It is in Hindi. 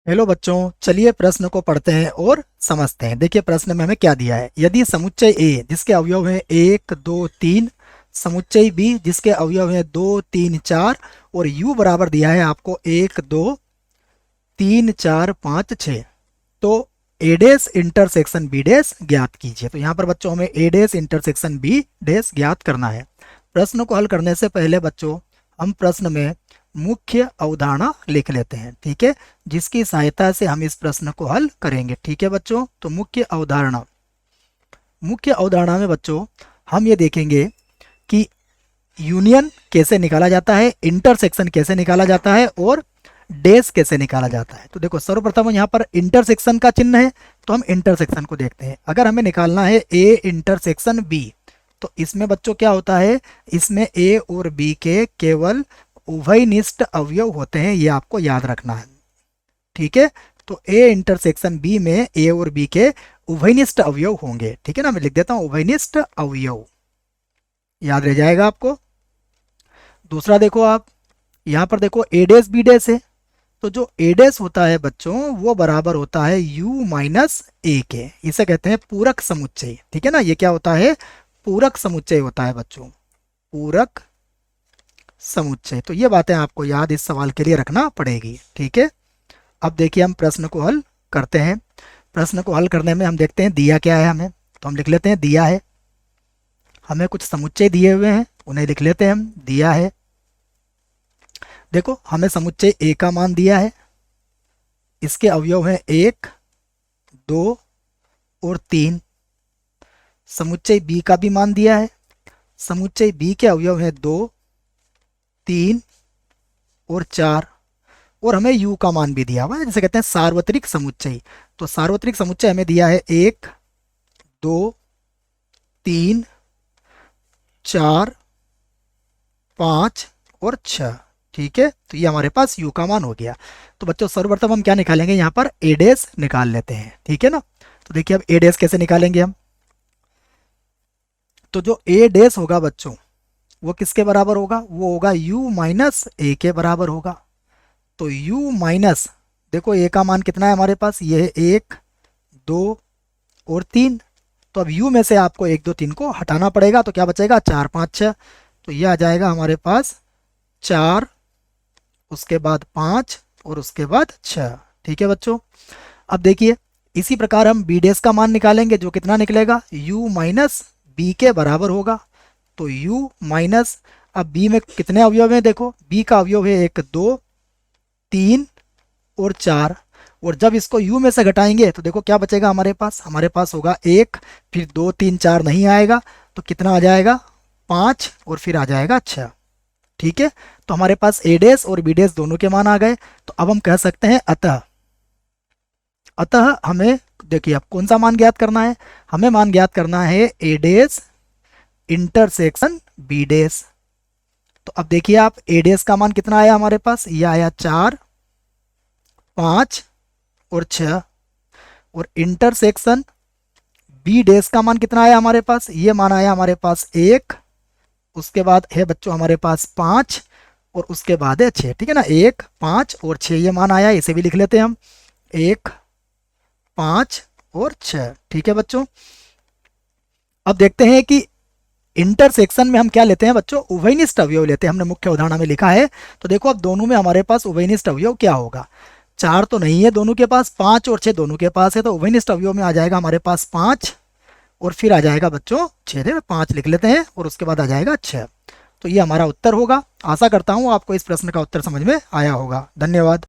हेलो बच्चों, चलिए प्रश्न को पढ़ते हैं और समझते हैं। देखिए प्रश्न में हमें क्या दिया है। यदि समुच्चय ए जिसके अवयव हैं 1 2 3, समुच्चय बी जिसके अवयव हैं 2 3 4 और यू बराबर दिया है आपको 1 2 3 4 5 6, तो ए डैश इंटरसेक्शन बी डैश ज्ञात कीजिए। तो यहाँ पर बच्चों हमें ए डैश इंटरसेक्शन बी डैश ज्ञात करना है। प्रश्न को हल करने से पहले बच्चों हम प्रश्न में मुख्य अवधारणा लिख लेते हैं, ठीक है, जिसकी सहायता से हम इस प्रश्न को हल करेंगे। ठीक है बच्चों, तो मुख्य अवधारणा में बच्चों हम ये देखेंगे कि यूनियन कैसे निकाला जाता है, इंटरसेक्शन कैसे निकाला जाता है और डैश कैसे निकाला जाता है। तो देखो सर्वप्रथम यहाँ पर इंटरसेक्शन का चिन्ह है, तो हम इंटरसेक्शन को देखते हैं। अगर हमें निकालना है ए इंटरसेक्शन बी, तो इसमें बच्चों क्या होता है, इसमें ए और बी के केवल उभयनिष्ठ अवयव होते हैं, ये आपको याद रखना है। ठीक है, तो ए इंटरसेक्शन बी में ए और बी के उभयनिष्ठ अवयव होंगे। ठीक है ना, मैं लिख देता हूं उभयनिष्ठ अवयव, याद रह जाएगा आपको। दूसरा देखो आप यहां पर देखो ए डैश बी डैश है, तो जो ए डैश होता है बच्चों वो बराबर होता है यू माइनस ए के, इसे कहते हैं पूरक समुच्चय। ठीक है ना, ये क्या होता है, पूरक समुच्चय होता है बच्चों, पूरक समुच्चय। तो ये बातें आपको याद इस सवाल के लिए रखना पड़ेगी। ठीक है, अब देखिए हम प्रश्न को हल करते हैं। प्रश्न को हल करने में हम देखते हैं दिया क्या है हमें, तो हम लिख लेते हैं दिया है, हमें कुछ समुच्चय दिए हुए हैं उन्हें लिख लेते हैं हम। दिया है, देखो हमें समुच्चय ए का मान दिया है, इसके अवयव हैं 1 2 और 3। समुच्चय बी का भी मान दिया है, समुच्चय बी के अवयव हैं 2 3 और 4, और हमें u का मान भी दिया हुआ है, जिसे कहते हैं सार्वत्रिक समुच्चय। तो सार्वत्रिक समुच्चय हमें दिया है 1 2 3 4 5 और 6। ठीक है, तो ये हमारे पास u का मान हो गया। तो बच्चों सर्वप्रथम हम क्या निकालेंगे, यहाँ पर a डैश निकाल लेते हैं। ठीक है ना, तो देखिए अब a डैश कैसे निकालेंगे हम, तो जो a डैश होगा बच्चों वो किसके बराबर होगा, वो होगा u माइनस ए के बराबर होगा। तो u माइनस, देखो a का मान कितना है हमारे पास, ये है 1 2 और 3। तो अब u में से आपको 1 2 3 को हटाना पड़ेगा, तो क्या बचेगा 4 5 6, तो ये आ जाएगा हमारे पास 4, उसके बाद 5 और उसके बाद 6। ठीक है बच्चों, अब देखिए इसी प्रकार हम b डैश का मान निकालेंगे, जो कितना निकलेगा u माइनस बी के बराबर होगा। तो u माइनस, अब b में कितने अवयव हैं, देखो b का अवयव है 1 2 3 और 4, और जब इसको u में से घटाएंगे तो देखो क्या बचेगा हमारे पास होगा 1, फिर 2 3 4 नहीं आएगा, तो कितना आ जाएगा 5 और फिर आ जाएगा 6। ठीक है, तो हमारे पास a डैश और b डैश दोनों के मान आ गए। तो अब हम कह सकते हैं अतः हमें देखिए अब कौन सा मान ज्ञात करना है, हमें मान ज्ञात करना है a dash intersection b dash. तो अब देखिए आप a डैश का मान कितना आया हमारे पास, ये आया 4 5 और 6, और इंटरसेक्शन b डैश का मान कितना आया हमारे पास, ये मान आया हमारे पास 1, उसके बाद है बच्चों हमारे पास 5 और उसके बाद है 6। ठीक है ना, 1 5 और 6 ये मान आया, इसे भी लिख लेते हैं हम 1 5 और 6। ठीक है बच्चों, अब देखते हैं कि इंटरसेक्शन में हम क्या लेते हैं बच्चों, उभयनिष्ठ अवयव लेते हैं। हमने मुख्य उदाहरण में लिखा है, तो देखो अब दोनों में हमारे पास उभयनिष्ठ अवयव क्या होगा, 4 तो नहीं है दोनों के पास, 5 और 6 दोनों के पास है, तो उभयनिष्ठ अवयव में आ जाएगा हमारे पास 5 और फिर आ जाएगा बच्चों 6, 5 लिख लेते हैं और उसके बाद आ जाएगा 6। तो ये हमारा उत्तर होगा। आशा करता हूँ आपको इस प्रश्न का उत्तर समझ में आया होगा। धन्यवाद।